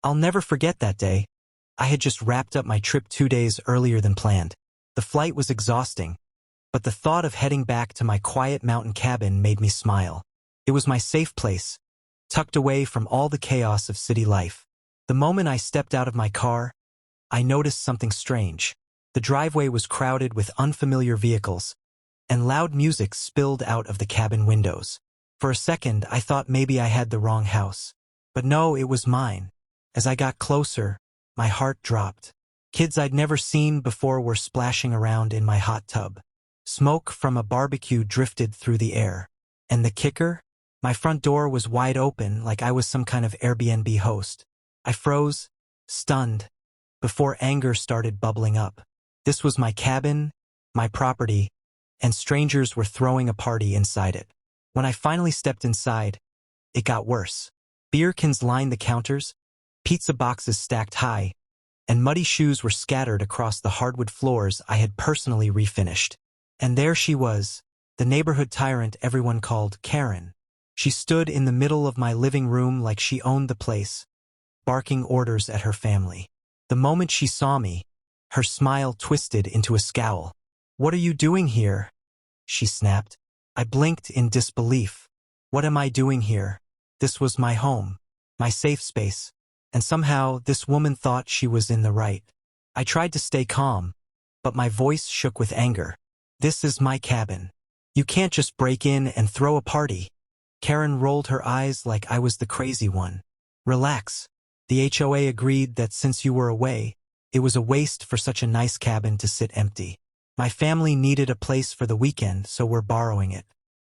I'll never forget that day. I had just wrapped up my trip 2 days earlier than planned. The flight was exhausting, but the thought of heading back to my quiet mountain cabin made me smile. It was my safe place, tucked away from all the chaos of city life. The moment I stepped out of my car, I noticed something strange. The driveway was crowded with unfamiliar vehicles, and loud music spilled out of the cabin windows. For a second, I thought maybe I had the wrong house. But no, it was mine. As I got closer, my heart dropped. Kids I'd never seen before were splashing around in my hot tub. Smoke from a barbecue drifted through the air. And the kicker? My front door was wide open like I was some kind of Airbnb host. I froze, stunned, before anger started bubbling up. This was my cabin, my property, and strangers were throwing a party inside it. When I finally stepped inside, it got worse. Beer cans lined the counters, pizza boxes stacked high, and muddy shoes were scattered across the hardwood floors I had personally refinished. And there she was, the neighborhood tyrant everyone called Karen. She stood in the middle of my living room like she owned the place, barking orders at her family. The moment she saw me, her smile twisted into a scowl. "What are you doing here?" she snapped. I blinked in disbelief. What am I doing here? This was my home, my safe space, and somehow this woman thought she was in the right. I tried to stay calm, but my voice shook with anger. "This is my cabin. You can't just break in and throw a party." Karen rolled her eyes like I was the crazy one. "Relax. The HOA agreed that since you were away, it was a waste for such a nice cabin to sit empty. My family needed a place for the weekend, so we're borrowing it."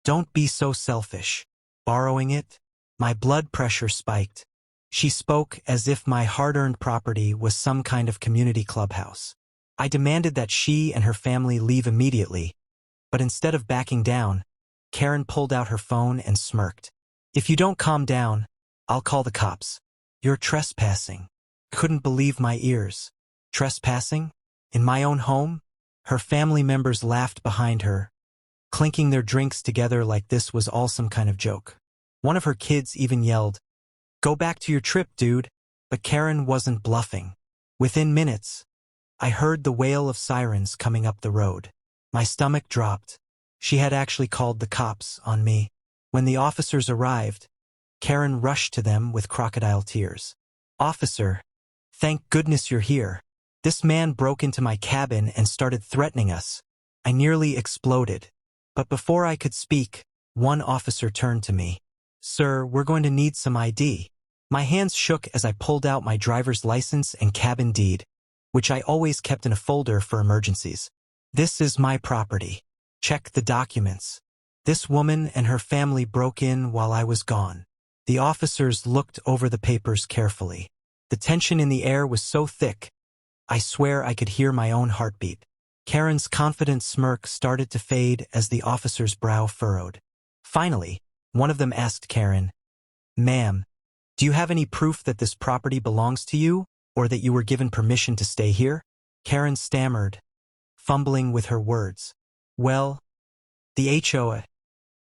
"Don't be so selfish." "Borrowing it?" My blood pressure spiked. She spoke as if my hard-earned property was some kind of community clubhouse. I demanded that she and her family leave immediately, but instead of backing down, Karen pulled out her phone and smirked. "If you don't calm down, I'll call the cops. You're trespassing." Couldn't believe my ears. Trespassing? In my own home? Her family members laughed behind her, clinking their drinks together like this was all some kind of joke. One of her kids even yelled, "Go back to your trip, dude." But Karen wasn't bluffing. Within minutes, I heard the wail of sirens coming up the road. My stomach dropped. She had actually called the cops on me. When the officers arrived, Karen rushed to them with crocodile tears. "Officer, thank goodness you're here. This man broke into my cabin and started threatening us." I nearly exploded. But before I could speak, one officer turned to me. "Sir, we're going to need some ID." My hands shook as I pulled out my driver's license and cabin deed, which I always kept in a folder for emergencies. "This is my property. Check the documents. This woman and her family broke in while I was gone." The officers looked over the papers carefully. The tension in the air was so thick, I swear I could hear my own heartbeat. Karen's confident smirk started to fade as the officer's brow furrowed. Finally, one of them asked Karen, "Ma'am, do you have any proof that this property belongs to you, or that you were given permission to stay here?" Karen stammered, fumbling with her words. "Well, the HOA.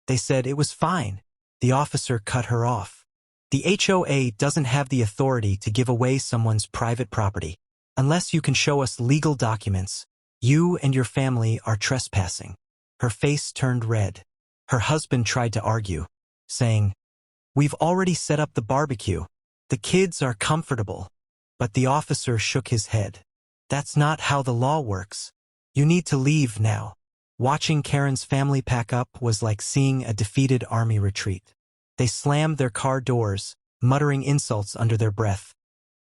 They said it was fine." The officer cut her off. "The HOA doesn't have the authority to give away someone's private property. Unless you can show us legal documents, you and your family are trespassing." Her face turned red. Her husband tried to argue, saying, "We've already set up the barbecue. The kids are comfortable." But the officer shook his head. "That's not how the law works. You need to leave now." Watching Karen's family pack up was like seeing a defeated army retreat. They slammed their car doors, muttering insults under their breath,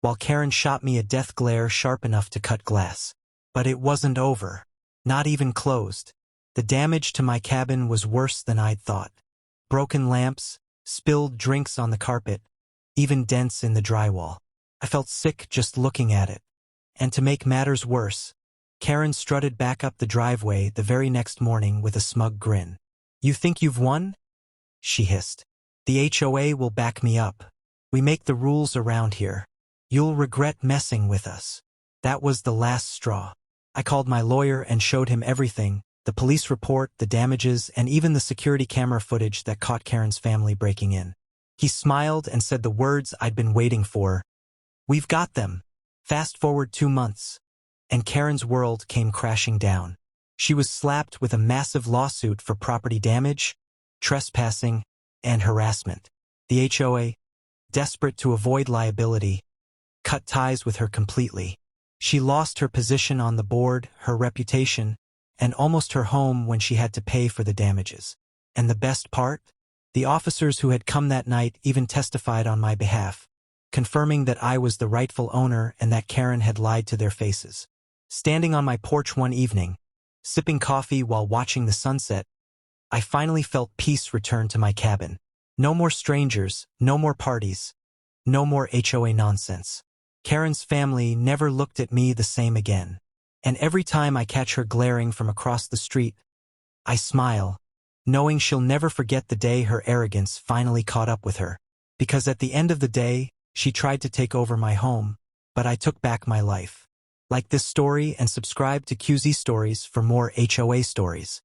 while Karen shot me a death glare sharp enough to cut glass. But it wasn't over. Not even closed. The damage to my cabin was worse than I'd thought. Broken lamps, spilled drinks on the carpet, even dents in the drywall. I felt sick just looking at it. And to make matters worse, Karen strutted back up the driveway the very next morning with a smug grin. "You think you've won?" she hissed. "The HOA will back me up. We make the rules around here. You'll regret messing with us." That was the last straw. I called my lawyer and showed him everything, the police report, the damages, and even the security camera footage that caught Karen's family breaking in. He smiled and said the words I'd been waiting for, We've got them. Fast forward 2 months, and Karen's world came crashing down. She was slapped with a massive lawsuit for property damage, trespassing, and harassment. The HOA, desperate to avoid liability, cut ties with her completely. She lost her position on the board, her reputation, and almost her home when she had to pay for the damages. And the best part? The officers who had come that night even testified on my behalf, confirming that I was the rightful owner and that Karen had lied to their faces. Standing on my porch one evening, sipping coffee while watching the sunset, I finally felt peace return to my cabin. No more strangers, no more parties, no more HOA nonsense. Karen's family never looked at me the same again. And every time I catch her glaring from across the street, I smile, knowing she'll never forget the day her arrogance finally caught up with her. Because at the end of the day, she tried to take over my home, but I took back my life. Like this story and subscribe to QZ Stories for more HOA stories.